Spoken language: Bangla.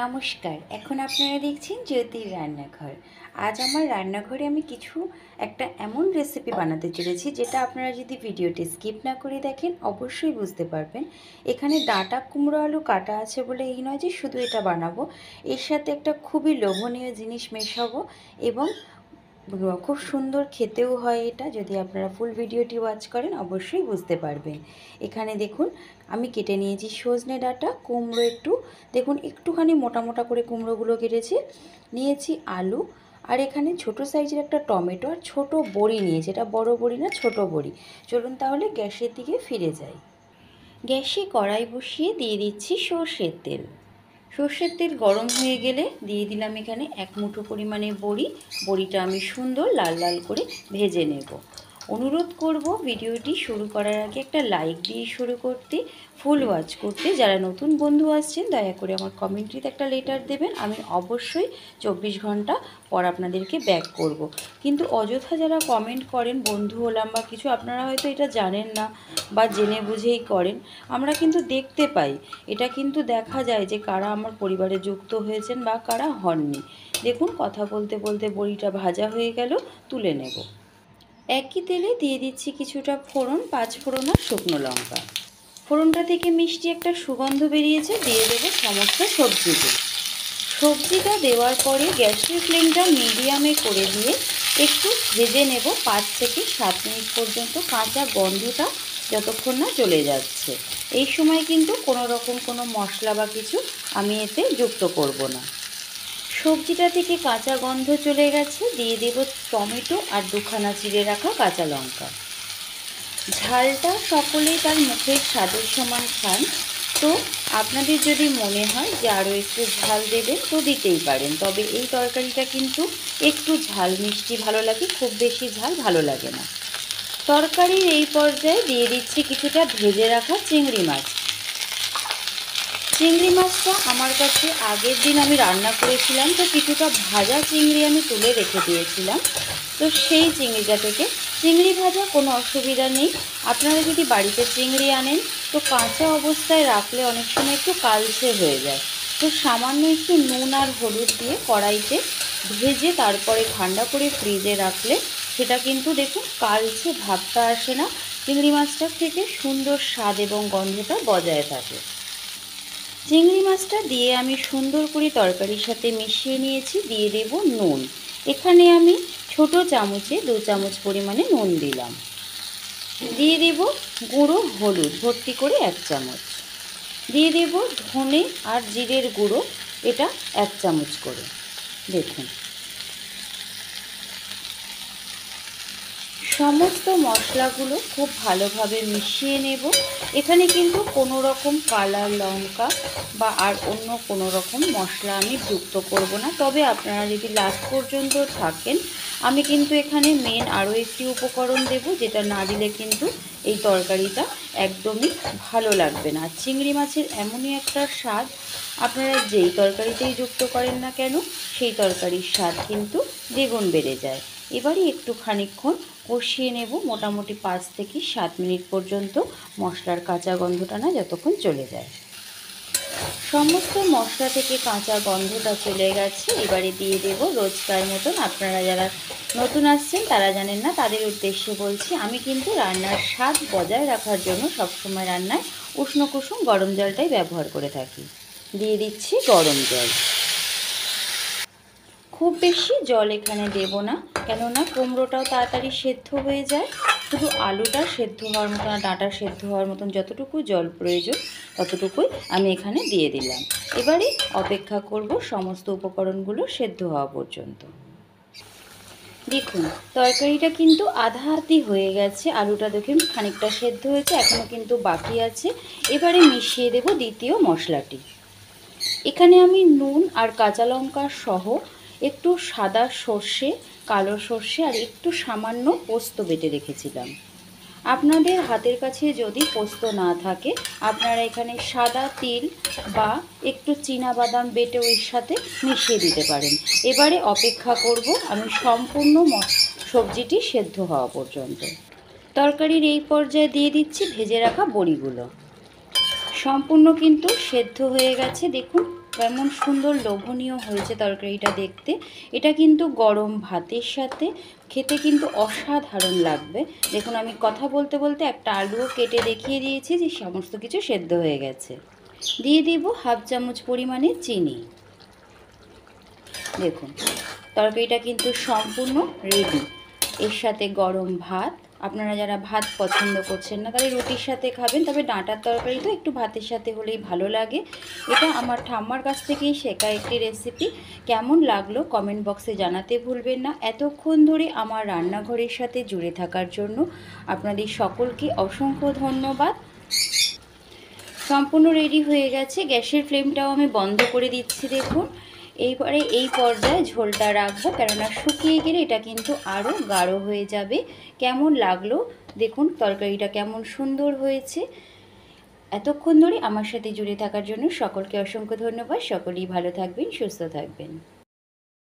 নমস্কার। এখন আপনারা দেখছেন জ্যোতির রান্নাঘর। আজ আমার রান্নাঘরে আমি একটা এমন রেসিপি বানাতে চলেছি যেটা আপনারা যদি ভিডিওটি স্কিপ না করে দেখেন অবশ্যই বুঝতে পারবেন। এখানে ডাঁটা কুমড়ো আলু কাটা আছে বলে এই নয় যে শুধু এটা বানাবো, এর সাথে একটা খুবই লোভনীয় জিনিস মেশাবো এবং খুব সুন্দর খেতেও হয়। এটা যদি আপনারা ফুল ভিডিওটি ওয়াচ করেন অবশ্যই বুঝতে পারবেন। এখানে দেখুন আমি কেটে নিয়েছি সজনে ডাঁটা, কুমড়ো দেখুন একটুখানি মোটা মোটা করে কুমড়োগুলো কেটেছি, নিয়েছি আলু, আর এখানে ছোট সাইজের একটা টমেটো আর ছোট বড়ি নিয়েছি। এটা বড় বড়ি না, ছোট বড়ি। চলুন তাহলে গ্যাসের দিকে ফিরে যাই। গ্যাসে কড়াই বসিয়ে দিয়ে দিচ্ছি সর্ষের তেল। সর্ষের তেল গরম হয়ে গেলে দিয়ে দিলাম এখানে এক মুঠো পরিমাণে বড়িটা আমি সুন্দর লাল লাল করে ভেজে নেব। অনুরোধ করব ভিডিওটি শুরু করার আগে একটা লাইক দিয়ে শুরু করতে, ফুল ওয়াচ করতে। যারা নতুন বন্ধু আসছেন দয়া করে আমার কমেন্ট্রিতে একটা লেটার দেবেন, আমি অবশ্যই 24 ঘন্টা পর আপনাদেরকে ব্যাক করব। কিন্তু অযথা যারা কমেন্ট করেন, বন্ধু হলাম বা কিছু, আপনারা হয়তো এটা জানেন না বা জেনে বুঝেই করেন। আমরা কিন্তু দেখতে পাই, এটা কিন্তু দেখা যায় যে কারা আমার পরিবারে যুক্ত হয়েছেন বা কারা হননি। দেখুন কথা বলতে বলতে বড়িটা ভাজা হয়ে গেল, তুলে নেব। একই তেলে দিয়ে দিচ্ছি কিছুটা ফোড়ন, 5 ফোড়ন আর শুকনো লঙ্কা। ফোড়নটা থেকে মিষ্টি একটা সুগন্ধ বেরিয়েছে, দিয়ে দেবো সমস্ত সবজিটা দেওয়ার পরে গ্যাসের ফ্লেমটা মিডিয়ামে করে দিয়ে একটু ভেজে নেব 5 থেকে 7 মিনিট পর্যন্ত, কাঁচা গন্ধটা যতক্ষণ না চলে যাচ্ছে। এই সময় কিন্তু কোনো রকম কোনো মশলা বা কিছু আমি এতে যুক্ত করব না। সবজিটা থেকে কাঁচা গন্ধ চলে গেছে, দিয়ে দেব টমেটো আর দুখানা চিড়ে রাখা কাঁচা লঙ্কা। ঝালটা সকলেই তার মুখের স্বাদের সমান খান, তো আপনাদের যদি মনে হয় যে আরও একটু ঝাল দেবেন তো দিতেই পারেন। তবে এই তরকারিটা কিন্তু একটু ঝাল মিষ্টি ভালো লাগে, খুব বেশি ঝাল ভালো লাগে না। তরকারির এই পর্যায়ে দিয়ে দিচ্ছি কিছুটা ভেজে রাখা চিংড়ি মাছ। চিংড়ি মাছটা আমার কাছে আগের দিন আমি রান্না করেছিলাম, তো কিছুটা ভাজা চিংড়ি আমি তুলে রেখে দিয়েছিলাম। তো সেই চিংড়িটা থেকে, চিংড়ি ভাজা কোনো অসুবিধা নেই। আপনারা যদি বাড়িতে চিংড়ি আনেন তো কাঁচা অবস্থায় রাখলে অনেক সময় একটু কালচে হয়ে যায়। তো সামান্য একটু নুন আর হলুদ দিয়ে কড়াইতে ভেজে তারপরে ঠান্ডা করে ফ্রিজে রাখলে সেটা কিন্তু দেখুন কালচে ভাবটা আসে না, চিংড়ি মাছটার থেকে সুন্দর স্বাদ এবং গন্ধটা বজায় থাকে। চিংড়ি মাছটা দিয়ে আমি সুন্দর করে তরকারির সাথে মিশিয়ে নিয়েছি। দিয়ে দেব নুন। এখানে আমি ছোট চামচে 2 চামচ পরিমাণে নুন দিলাম। দিয়ে দেব গুঁড়ো হলুদ ভর্তি করে 1 চামচ। দিয়ে দেব ধনে আর জিরের গুঁড়ো, এটা 1 চামচ করে। দেখুন সমস্ত মশলাগুলো খুব ভালোভাবে মিশিয়ে নেব। এখানে কিন্তু কোনো রকম কালার লঙ্কা বা আর অন্য কোনো রকম মশলা আমি যুক্ত করব না। তবে আপনারা যদি লাস্ট পর্যন্ত থাকেন, আমি কিন্তু এখানে মেন আরও একটি উপকরণ দেব, যেটা না দিলে কিন্তু এই তরকারিটা একদমই ভালো লাগবে না। চিংড়ি মাছের এমনই একটা স্বাদ, আপনারা যেই তরকারিতেই যুক্ত করেন না কেন সেই তরকারির স্বাদ কিন্তু দ্বিগুণ বেড়ে যায়। এবারে একটু খানিকক্ষণ কষিয়ে নেব, মোটামুটি 5 থেকে 7 মিনিট পর্যন্ত, মশলার কাঁচা গন্ধটা না যতক্ষণ চলে যায়। সমস্ত মশলা থেকে কাঁচা গন্ধটা চলে গেছে। এবারে দিয়ে দেব রোজকার মতন, আপনারা যারা নতুন আসছেন তারা জানেন না, তাদের উদ্দেশ্যে বলছি, আমি কিন্তু রান্নার স্বাদ বজায় রাখার জন্য সবসময় রান্নায় উষ্ণ কুসুম গরম জলটাই ব্যবহার করে থাকি। দিয়ে দিচ্ছি গরম জল। খুব বেশি জল এখানে দেব না, কেননা কুমড়োটাও তাড়াতাড়ি সেদ্ধ হয়ে যায়। শুধু আলুটা সেদ্ধ হওয়ার মতন আর ডাঁটা সেদ্ধ হওয়ার মতন যতটুকু জল প্রয়োজন ততটুকুই আমি এখানে দিয়ে দিলাম। এবারে অপেক্ষা করব সমস্ত উপকরণগুলো সেদ্ধ হওয়া পর্যন্ত। দেখুন তরকারিটা কিন্তু আধা আধি হয়ে গেছে, আলুটা দেখুন খানিকটা সেদ্ধ হয়েছে, এখনও কিন্তু বাকি আছে। এবারে মিশিয়ে দেব দ্বিতীয় মশলাটি। এখানে আমি নুন আর কাঁচা লঙ্কা সহ একটু সাদা সর্ষে, কালো সর্ষে আর একটু সামান্য পোস্ত বেটে রেখেছিলাম। আপনাদের হাতের কাছে যদি পোস্ত না থাকে, আপনারা এখানে সাদা তিল বা একটু চীনাবাদাম বেটে এর সাথে মিশিয়ে দিতে পারেন। এবারে অপেক্ষা করব আমি সম্পূর্ণ সবজিটি সেদ্ধ হওয়া পর্যন্ত। তরকারির এই পর্যায়ে দিয়ে দিচ্ছি ভেজে রাখা বড়িগুলো। সম্পূর্ণ কিন্তু সেদ্ধ হয়ে গেছে, দেখুন কেমন সুন্দর লোভনীয় হয়েছে তরকারিটা দেখতে। এটা কিন্তু গরম ভাতের সাথে খেতে কিন্তু অসাধারণ লাগবে। দেখুন আমি কথা বলতে বলতে একটা আলুও কেটে দেখিয়ে দিয়েছি যে সমস্ত কিছু সেদ্ধ হয়ে গেছে। দিয়ে দিব হাফ চামচ পরিমাণে চিনি। দেখুন তরকারিটা কিন্তু সম্পূর্ণ রেডি। এর সাথে গরম ভাত, আপনারা যারা ভাত পছন্দ করছেন না তাহলে রুটির সাথে খাবেন, তবে ডাঁটার তরকারি তো একটু ভাতের সাথে হলেই ভালো লাগে। এটা আমার ঠাম্মার কাছ থেকেই শেখা একটি রেসিপি। কেমন লাগলো কমেন্ট বক্সে জানাতে ভুলবেন না। এতক্ষণ ধরে আমার রান্নাঘরের সাথে জুড়ে থাকার জন্য আপনাদের সকলকে অসংখ্য ধন্যবাদ। সম্পূর্ণ রেডি হয়ে গেছে। গ্যাসের ফ্লেমটাও আমি বন্ধ করে দিচ্ছি। দেখুন এইবারে এই পর্যায়ে ঝোলটা রাখবো, কেননা শুকিয়ে গেলে এটা কিন্তু আরও গাঢ় হয়ে যাবে। কেমন লাগলো দেখুন তরকারিটা কেমন সুন্দর হয়েছে। এতক্ষণ ধরে আমার সাথে জুড়ে থাকার জন্য সকলকে অসংখ্য ধন্যবাদ। সকলেই ভালো থাকবেন, সুস্থ থাকবেন।